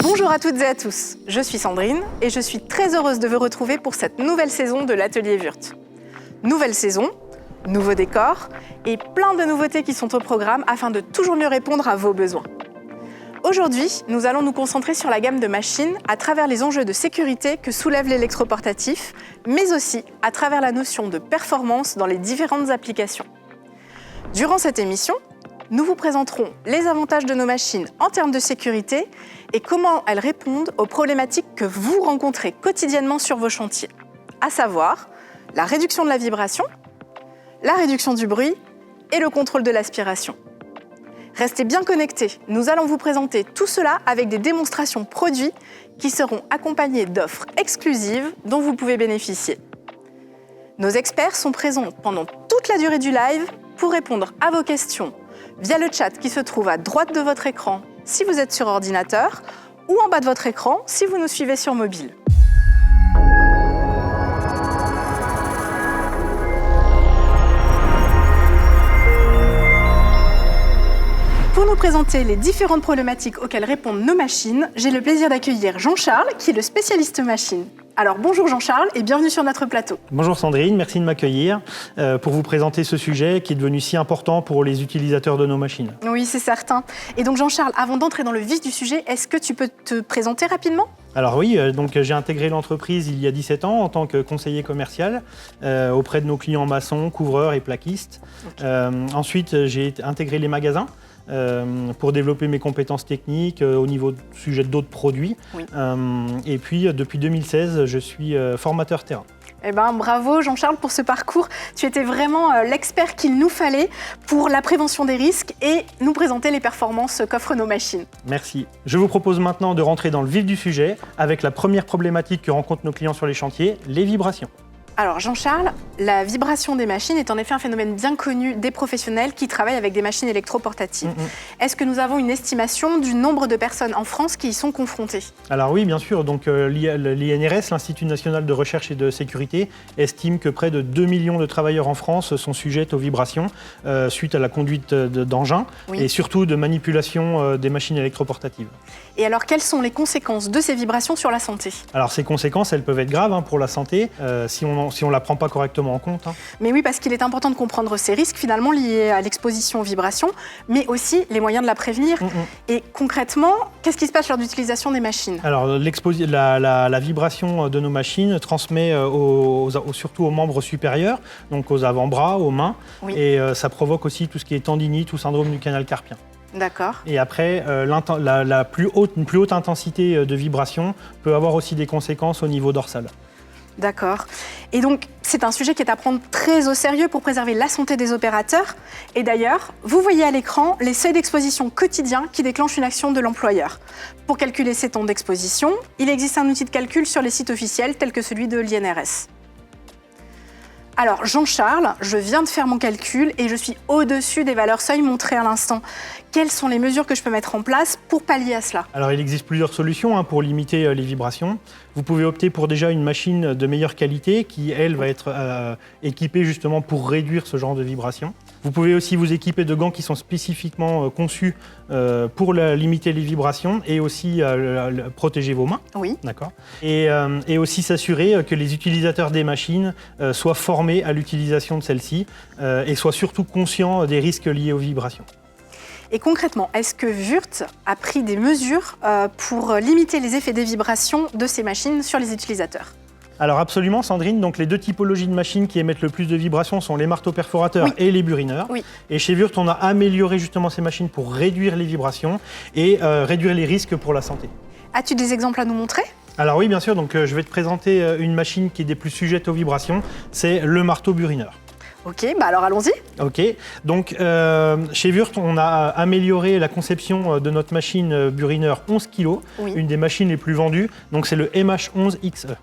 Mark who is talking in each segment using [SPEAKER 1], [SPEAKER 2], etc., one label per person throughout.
[SPEAKER 1] Bonjour à toutes et à tous, je suis Sandrine et je suis très heureuse de vous retrouver pour cette nouvelle saison de l'Atelier Wurt. Nouvelle saison, nouveau décor et plein de nouveautés qui sont au programme afin de toujours mieux répondre à vos besoins. Aujourd'hui, nous allons nous concentrer sur la gamme de machines à travers les enjeux de sécurité que soulève l'électroportatif, mais aussi à travers la notion de performance dans les différentes applications. Durant cette émission, nous vous présenterons les avantages de nos machines en termes de sécurité et comment elles répondent aux problématiques que vous rencontrez quotidiennement sur vos chantiers, à savoir la réduction de la vibration, la réduction du bruit et le contrôle de l'aspiration. Restez bien connectés, nous allons vous présenter tout cela avec des démonstrations produits qui seront accompagnées d'offres exclusives dont vous pouvez bénéficier. Nos experts sont présents pendant toute la durée du live pour répondre à vos questions via le chat qui se trouve à droite de votre écran si vous êtes sur ordinateur ou en bas de votre écran si vous nous suivez sur mobile. Pour nous présenter les différentes problématiques auxquelles répondent nos machines, j'ai le plaisir d'accueillir Jean-Charles, qui est le spécialiste machine. Alors bonjour Jean-Charles et bienvenue sur notre plateau.
[SPEAKER 2] Bonjour Sandrine, merci de m'accueillir pour vous présenter ce sujet qui est devenu si important pour les utilisateurs de nos machines.
[SPEAKER 1] Oui, c'est certain. Et donc Jean-Charles, avant d'entrer dans le vif du sujet, est-ce que tu peux te présenter rapidement ?
[SPEAKER 2] Alors oui, donc j'ai intégré l'entreprise il y a 17 ans en tant que conseiller commercial auprès de nos clients maçons, couvreurs et plaquistes. Okay. Ensuite, j'ai intégré les magasins. Pour développer mes compétences techniques au niveau du sujet d'autres produits. Oui. Et puis, depuis 2016, je suis formateur terrain.
[SPEAKER 1] Eh ben, bravo Jean-Charles pour ce parcours. Tu étais vraiment l'expert qu'il nous fallait pour la prévention des risques et nous présenter les performances qu'offrent nos machines.
[SPEAKER 2] Merci. Je vous propose maintenant de rentrer dans le vif du sujet avec la première problématique que rencontrent nos clients sur les chantiers, les vibrations.
[SPEAKER 1] Alors Jean-Charles, la vibration des machines est en effet un phénomène bien connu des professionnels qui travaillent avec des machines électroportatives. Est-ce que nous avons une estimation du nombre de personnes en France qui y sont confrontées ?
[SPEAKER 2] Alors oui, bien sûr. Donc l'INRS, l'Institut national de recherche et de sécurité, estime que près de 2 millions de travailleurs en France sont sujets aux vibrations suite à la conduite d'engins et surtout de manipulation des machines électroportatives.
[SPEAKER 1] Et alors, quelles sont les conséquences de ces vibrations sur la santé ?
[SPEAKER 2] Alors ces conséquences, elles peuvent être graves pour la santé si on ne la prend pas correctement en compte.
[SPEAKER 1] Mais oui, parce qu'il est important de comprendre ces risques finalement liés à l'exposition aux vibrations, mais aussi les moyens de la prévenir. Et concrètement, qu'est-ce qui se passe lors d'utilisation des machines ?
[SPEAKER 2] Alors la vibration de nos machines transmet surtout aux membres supérieurs, donc aux avant-bras, aux mains, et ça provoque aussi tout ce qui est tendinite ou syndrome du canal carpien.
[SPEAKER 1] D'accord.
[SPEAKER 2] Et après, une plus haute intensité de vibration peut avoir aussi des conséquences au niveau dorsal.
[SPEAKER 1] D'accord. Et donc, c'est un sujet qui est à prendre très au sérieux pour préserver la santé des opérateurs. Et d'ailleurs, vous voyez à l'écran les seuils d'exposition quotidiens qui déclenchent une action de l'employeur. Pour calculer ces temps d'exposition, il existe un outil de calcul sur les sites officiels tels que celui de l'INRS. Alors Jean-Charles, je viens de faire mon calcul et je suis au-dessus des valeurs seuil montrées à l'instant. Quelles sont les mesures que je peux mettre en place pour pallier à cela ?
[SPEAKER 2] Alors il existe plusieurs solutions pour limiter les vibrations. Vous pouvez opter pour déjà une machine de meilleure qualité qui, elle, va être équipée justement pour réduire ce genre de vibrations. Vous pouvez aussi vous équiper de gants qui sont spécifiquement conçus pour limiter les vibrations et aussi protéger vos mains.
[SPEAKER 1] Oui.
[SPEAKER 2] D'accord. Et aussi s'assurer que les utilisateurs des machines soient formés à l'utilisation de celles-ci et soient surtout conscients des risques liés aux vibrations.
[SPEAKER 1] Et concrètement, est-ce que Wurt a pris des mesures pour limiter les effets des vibrations de ces machines sur les utilisateurs ?
[SPEAKER 2] Alors absolument Sandrine, donc les deux typologies de machines qui émettent le plus de vibrations sont les marteaux perforateurs et les burineurs. Oui. Et chez Wurt, on a amélioré justement ces machines pour réduire les vibrations et réduire les risques pour la santé.
[SPEAKER 1] As-tu des exemples à nous montrer ?
[SPEAKER 2] Alors oui, bien sûr, donc je vais te présenter une machine qui est des plus sujettes aux vibrations, c'est le marteau burineur.
[SPEAKER 1] Ok, alors allons-y. Ok,
[SPEAKER 2] donc chez Wurt, on a amélioré la conception de notre machine burineur 11 kg, une des machines les plus vendues, donc c'est le MH11XE.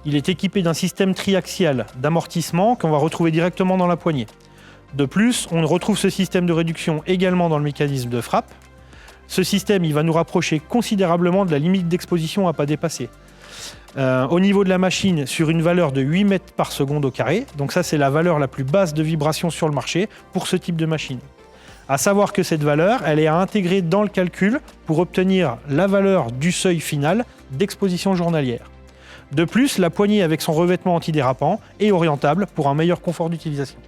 [SPEAKER 2] Il est équipé d'un système triaxial d'amortissement qu'on va retrouver directement dans la poignée. De plus, on retrouve ce système de réduction également dans le mécanisme de frappe. Ce système, il va nous rapprocher considérablement de la limite d'exposition à ne pas dépasser. Au niveau de la machine, sur une valeur de 8 mètres par seconde au carré, donc ça c'est la valeur la plus basse de vibration sur le marché pour ce type de machine. À savoir que cette valeur, elle est à intégrer dans le calcul pour obtenir la valeur du seuil final d'exposition journalière. De plus, la poignée avec son revêtement antidérapant est orientable pour un meilleur confort d'utilisation.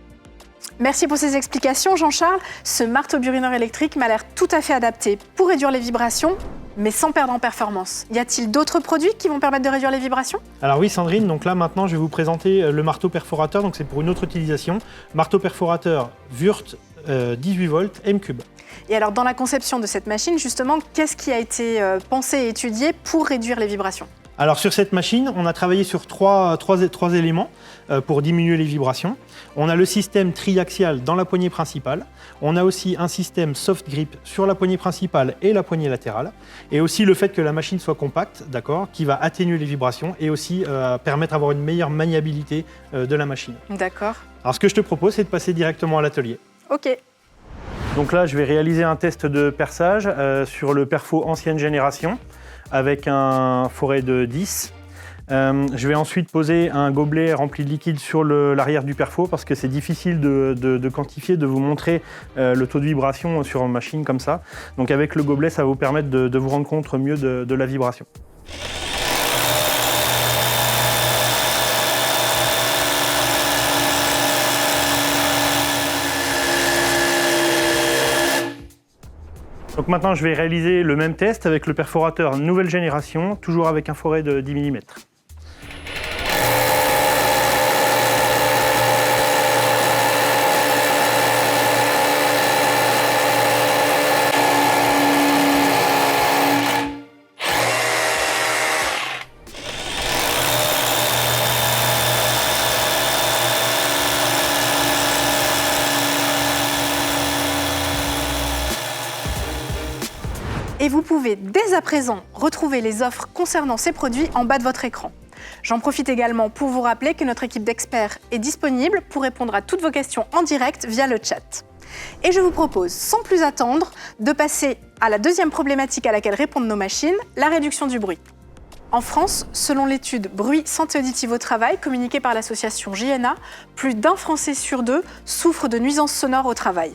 [SPEAKER 1] Merci pour ces explications, Jean-Charles. Ce marteau-burineur électrique m'a l'air tout à fait adapté pour réduire les vibrations, mais sans perdre en performance. Y a-t-il d'autres produits qui vont permettre de réduire les vibrations?
[SPEAKER 2] Alors oui, Sandrine, donc là maintenant je vais vous présenter le marteau perforateur, donc c'est pour une autre utilisation. Marteau perforateur Wurth 18 volts M-Cube.
[SPEAKER 1] Et alors dans la conception de cette machine, justement, qu'est-ce qui a été pensé et étudié pour réduire les vibrations?
[SPEAKER 2] Alors sur cette machine, on a travaillé sur trois éléments pour diminuer les vibrations. On a le système triaxial dans la poignée principale. On a aussi un système soft grip sur la poignée principale et la poignée latérale. Et aussi le fait que la machine soit compacte, d'accord, qui va atténuer les vibrations et aussi permettre d'avoir une meilleure maniabilité de la machine.
[SPEAKER 1] D'accord.
[SPEAKER 2] Alors ce que je te propose, c'est de passer directement à l'atelier.
[SPEAKER 1] Ok.
[SPEAKER 2] Donc là, je vais réaliser un test de perçage sur le perfo ancienne génération avec un forêt de 10. Je vais ensuite poser un gobelet rempli de liquide sur l'arrière du perfo parce que c'est difficile de quantifier, de vous montrer le taux de vibration sur une machine comme ça. Donc avec le gobelet, ça va vous permettre de vous rendre compte mieux de la vibration. Donc maintenant, je vais réaliser le même test avec le perforateur nouvelle génération, toujours avec un forêt de 10 mm.
[SPEAKER 1] Et vous pouvez dès à présent retrouver les offres concernant ces produits en bas de votre écran. J'en profite également pour vous rappeler que notre équipe d'experts est disponible pour répondre à toutes vos questions en direct via le chat. Et je vous propose, sans plus attendre, de passer à la deuxième problématique à laquelle répondent nos machines, la réduction du bruit. En France, selon l'étude Bruit santé auditive au travail communiquée par l'association JNA, plus d'un Français sur deux souffre de nuisances sonores au travail.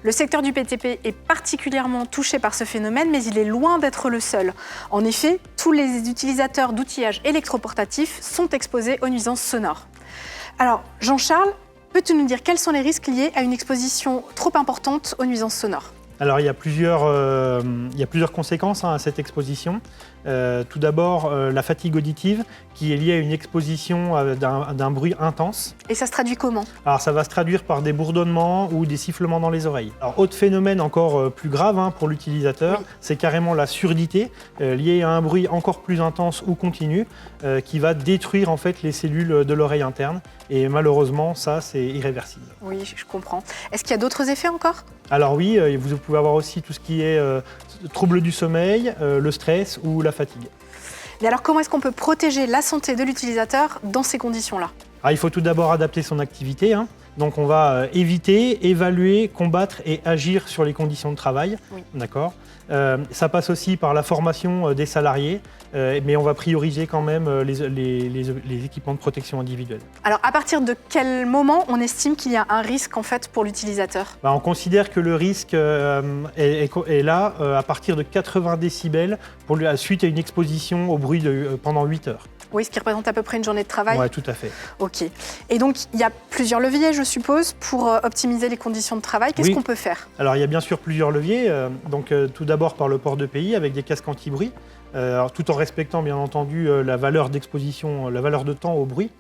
[SPEAKER 1] Le secteur du BTP est particulièrement touché par ce phénomène, mais il est loin d'être le seul. En effet, tous les utilisateurs d'outillage électroportatif sont exposés aux nuisances sonores. Alors, Jean-Charles, peux-tu nous dire quels sont les risques liés à une exposition trop importante aux nuisances sonores ?
[SPEAKER 2] Alors, il y a plusieurs conséquences à cette exposition. Tout d'abord, la fatigue auditive qui est liée à une exposition d'un bruit intense.
[SPEAKER 1] Et ça se traduit comment ?
[SPEAKER 2] Alors, ça va se traduire par des bourdonnements ou des sifflements dans les oreilles. Alors, autre phénomène encore plus grave pour l'utilisateur, c'est carrément la surdité liée à un bruit encore plus intense ou continu qui va détruire en fait les cellules de l'oreille interne. Et malheureusement, ça, c'est irréversible.
[SPEAKER 1] Oui, je comprends. Est-ce qu'il y a d'autres effets encore ?
[SPEAKER 2] Alors oui, vous pouvez avoir aussi tout ce qui est troubles du sommeil, le stress ou la fatigue.
[SPEAKER 1] Mais alors comment est-ce qu'on peut protéger la santé de l'utilisateur dans ces conditions-là ?
[SPEAKER 2] Il faut tout d'abord adapter son activité. Donc on va éviter, évaluer, combattre et agir sur les conditions de travail.
[SPEAKER 1] Oui.
[SPEAKER 2] D'accord. Ça passe aussi par la formation des salariés, mais on va prioriser quand même les équipements de protection individuelle.
[SPEAKER 1] Alors à partir de quel moment on estime qu'il y a un risque en fait pour l'utilisateur ?
[SPEAKER 2] On considère que le risque est là à partir de 80 décibels suite à une exposition au bruit pendant 8 heures.
[SPEAKER 1] Oui, ce qui représente à peu près une journée de travail.
[SPEAKER 2] Oui, tout à fait.
[SPEAKER 1] Ok. Et donc, il y a plusieurs leviers, je suppose, pour optimiser les conditions de travail. Qu'est-ce qu'on peut faire ?
[SPEAKER 2] Alors, il y a bien sûr plusieurs leviers. Tout d'abord par le port de PI avec des casques anti-bruit, tout en respectant bien entendu la valeur d'exposition, la valeur de temps au bruit.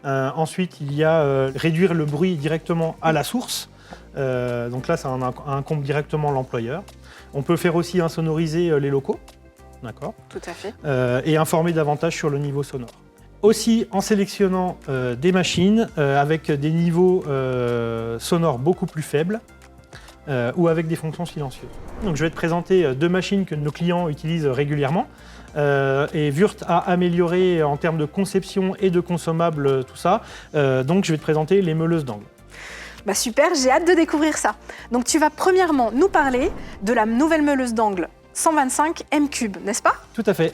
[SPEAKER 2] Ensuite, il y a réduire le bruit directement à la source. Donc là, ça incombe directement l'employeur. On peut faire aussi insonoriser les locaux. D'accord.
[SPEAKER 1] Tout à fait.
[SPEAKER 2] Et informer davantage sur le niveau sonore. Aussi en sélectionnant des machines avec des niveaux sonores beaucoup plus faibles ou avec des fonctions silencieuses. Donc je vais te présenter deux machines que nos clients utilisent régulièrement. Et Wurth a amélioré en termes de conception et de consommables tout ça. Donc je vais te présenter les meuleuses d'angle.
[SPEAKER 1] Super, j'ai hâte de découvrir ça. Donc tu vas premièrement nous parler de la nouvelle meuleuse d'angle 125 M-Cube, n'est-ce pas ?
[SPEAKER 2] Tout à fait.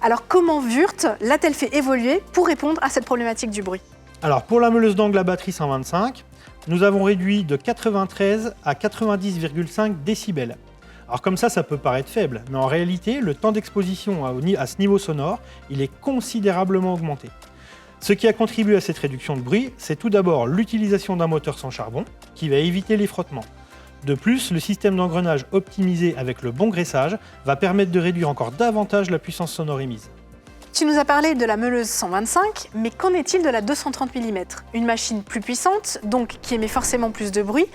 [SPEAKER 1] Alors comment Wurth l'a-t-elle fait évoluer pour répondre à cette problématique du bruit ?
[SPEAKER 2] Alors pour la meuleuse d'angle à batterie 125, nous avons réduit de 93 à 90,5 décibels. Alors comme ça peut paraître faible, mais en réalité, le temps d'exposition à ce niveau sonore, il est considérablement augmenté. Ce qui a contribué à cette réduction de bruit, c'est tout d'abord l'utilisation d'un moteur sans charbon, qui va éviter les frottements. De plus, le système d'engrenage optimisé avec le bon graissage va permettre de réduire encore davantage la puissance sonore émise.
[SPEAKER 1] Tu nous as parlé de la meuleuse 125, mais qu'en est-il de la 230 mm? Une machine plus puissante, donc qui émet forcément plus de bruit.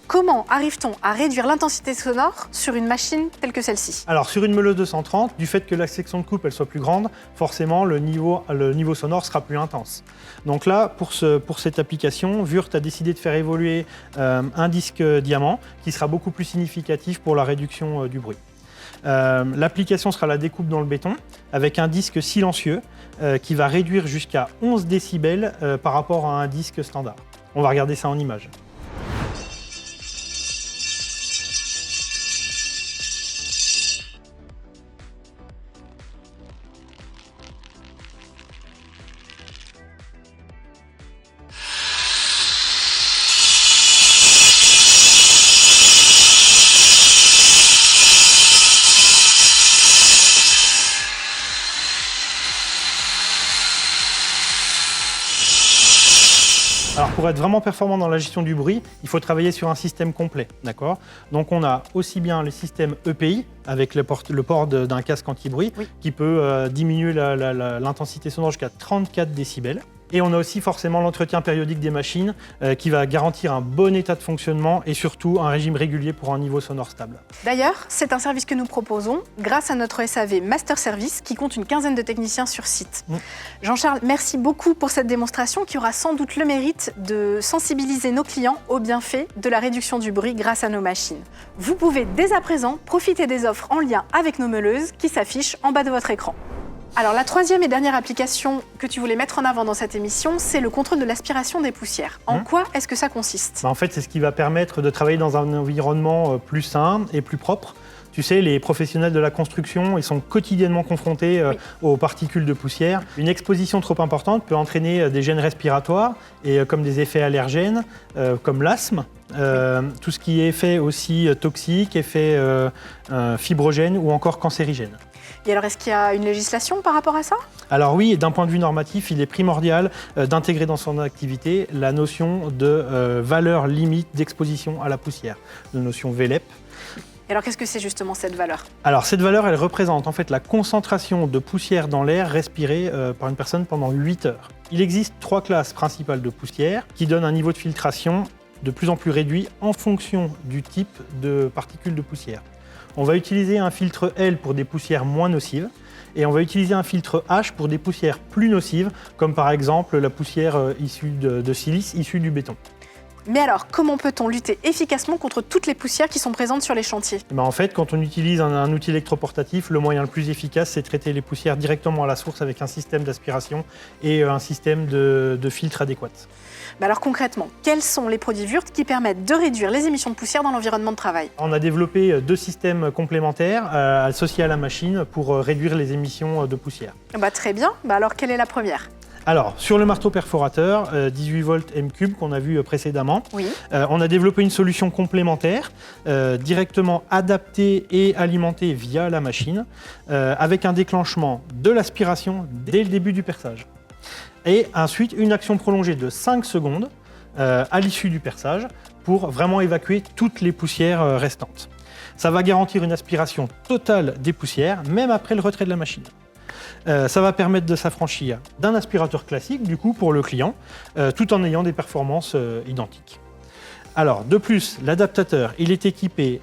[SPEAKER 1] Comment arrive-t-on à réduire l'intensité sonore sur une machine telle que celle-ci?
[SPEAKER 2] Alors sur une meuleuse 230, du fait que la section de coupe elle soit plus grande, forcément le niveau sonore sera plus intense. Donc là, pour cette application, Würth a décidé de faire évoluer un disque diamant qui sera beaucoup plus significatif pour la réduction du bruit. L'application sera la découpe dans le béton avec un disque silencieux qui va réduire jusqu'à 11 décibels par rapport à un disque standard. On va regarder ça en image. Alors pour être vraiment performant dans la gestion du bruit, il faut travailler sur un système complet, d'accord? Donc on a aussi bien le système EPI avec le port d'un casque anti-bruit qui peut diminuer l'intensité sonore jusqu'à 34 décibels. Et on a aussi forcément l'entretien périodique des machines qui va garantir un bon état de fonctionnement et surtout un régime régulier pour un niveau sonore stable.
[SPEAKER 1] D'ailleurs, c'est un service que nous proposons grâce à notre SAV Master Service qui compte une quinzaine de techniciens sur site. Jean-Charles, merci beaucoup pour cette démonstration qui aura sans doute le mérite de sensibiliser nos clients aux bienfaits de la réduction du bruit grâce à nos machines. Vous pouvez dès à présent profiter des offres en lien avec nos meuleuses qui s'affichent en bas de votre écran. Alors la troisième et dernière application que tu voulais mettre en avant dans cette émission, c'est le contrôle de l'aspiration des poussières. En quoi est-ce que ça consiste?
[SPEAKER 2] En fait, c'est ce qui va permettre de travailler dans un environnement plus sain et plus propre. Tu sais, les professionnels de la construction, ils sont quotidiennement confrontés aux particules de poussière. Une exposition trop importante peut entraîner des gènes respiratoires et comme des effets allergènes, comme l'asthme. Tout ce qui est effet aussi toxique, effet fibrogène ou encore cancérigène.
[SPEAKER 1] Et alors, est-ce qu'il y a une législation par rapport à ça?
[SPEAKER 2] Alors oui, d'un point de vue normatif, il est primordial d'intégrer dans son activité la notion de valeur limite d'exposition à la poussière, de notion VLEP.
[SPEAKER 1] Et alors, qu'est-ce que c'est justement cette valeur?
[SPEAKER 2] Alors cette valeur, elle représente en fait la concentration de poussière dans l'air respiré par une personne pendant 8 heures. Il existe 3 classes principales de poussière qui donnent un niveau de filtration de plus en plus réduit en fonction du type de particules de poussière. On va utiliser un filtre L pour des poussières moins nocives et on va utiliser un filtre H pour des poussières plus nocives, comme par exemple la poussière issue de silice issue du béton.
[SPEAKER 1] Mais alors, comment peut-on lutter efficacement contre toutes les poussières qui sont présentes sur les chantiers?
[SPEAKER 2] En fait, quand on utilise un outil électroportatif, le moyen le plus efficace, c'est de traiter les poussières directement à la source avec un système d'aspiration et un système de filtre adéquat.
[SPEAKER 1] Alors concrètement, quels sont les produits Würth qui permettent de réduire les émissions de poussière dans l'environnement de travail?
[SPEAKER 2] On a développé 2 systèmes complémentaires associés à la machine pour réduire les émissions de poussière.
[SPEAKER 1] Très bien. Alors quelle est la première?
[SPEAKER 2] Alors, sur le marteau perforateur 18 volts M3 qu'on a vu précédemment, on a développé une solution complémentaire directement adaptée et alimentée via la machine avec un déclenchement de l'aspiration dès le début du perçage. Et ensuite, une action prolongée de 5 secondes à l'issue du perçage pour vraiment évacuer toutes les poussières restantes. Ça va garantir une aspiration totale des poussières, même après le retrait de la machine. Ça va permettre de s'affranchir d'un aspirateur classique, du coup, pour le client, tout en ayant des performances identiques. Alors, de plus, l'adaptateur, il est équipé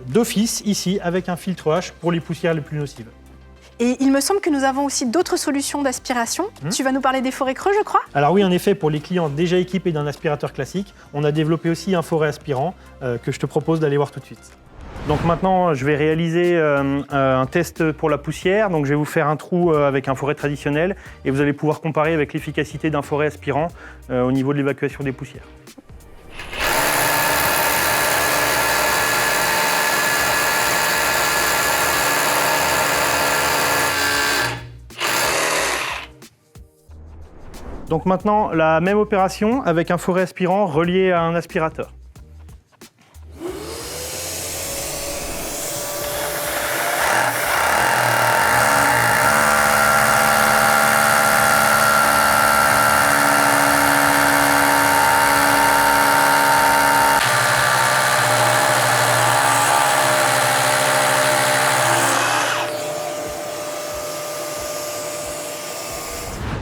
[SPEAKER 2] d'office, ici, avec un filtre H pour les poussières les plus nocives.
[SPEAKER 1] Et il me semble que nous avons aussi d'autres solutions d'aspiration. Tu vas nous parler des forêts creux, je crois? Alors
[SPEAKER 2] oui, en effet, pour les clients déjà équipés d'un aspirateur classique, on a développé aussi un forêt aspirant que je te propose d'aller voir tout de suite. Donc maintenant, je vais réaliser un test pour la poussière. Donc je vais vous faire un trou avec un forêt traditionnel et vous allez pouvoir comparer avec l'efficacité d'un forêt aspirant au niveau de l'évacuation des poussières. Donc maintenant, la même opération avec un forêt aspirant relié à un aspirateur.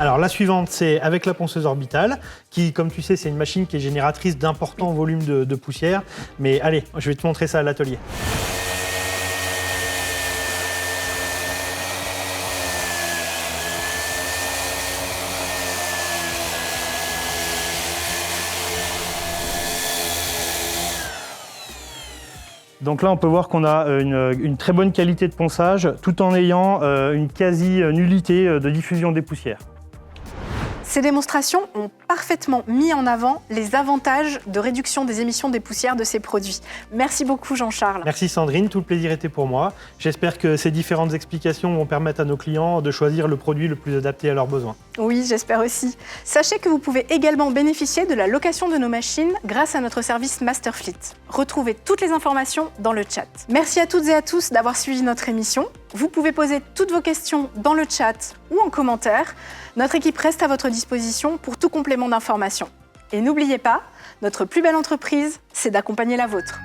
[SPEAKER 2] Alors la suivante, c'est avec la ponceuse orbitale, qui, comme tu sais, c'est une machine qui est génératrice d'importants volumes de poussière. Mais allez, je vais te montrer ça à l'atelier. Donc là, on peut voir qu'on a une très bonne qualité de ponçage, tout en ayant une quasi-nullité de diffusion des poussières.
[SPEAKER 1] Ces démonstrations ont parfaitement mis en avant les avantages de réduction des émissions des poussières de ces produits. Merci beaucoup Jean-Charles.
[SPEAKER 2] Merci Sandrine, tout le plaisir était pour moi. J'espère que ces différentes explications vont permettre à nos clients de choisir le produit le plus adapté à leurs besoins.
[SPEAKER 1] Oui, j'espère aussi. Sachez que vous pouvez également bénéficier de la location de nos machines grâce à notre service Masterfleet. Retrouvez toutes les informations dans le chat. Merci à toutes et à tous d'avoir suivi notre émission. Vous pouvez poser toutes vos questions dans le chat ou en commentaire. Notre équipe reste à votre disposition pour tout complément d'information. Et n'oubliez pas, notre plus belle entreprise, c'est d'accompagner la vôtre.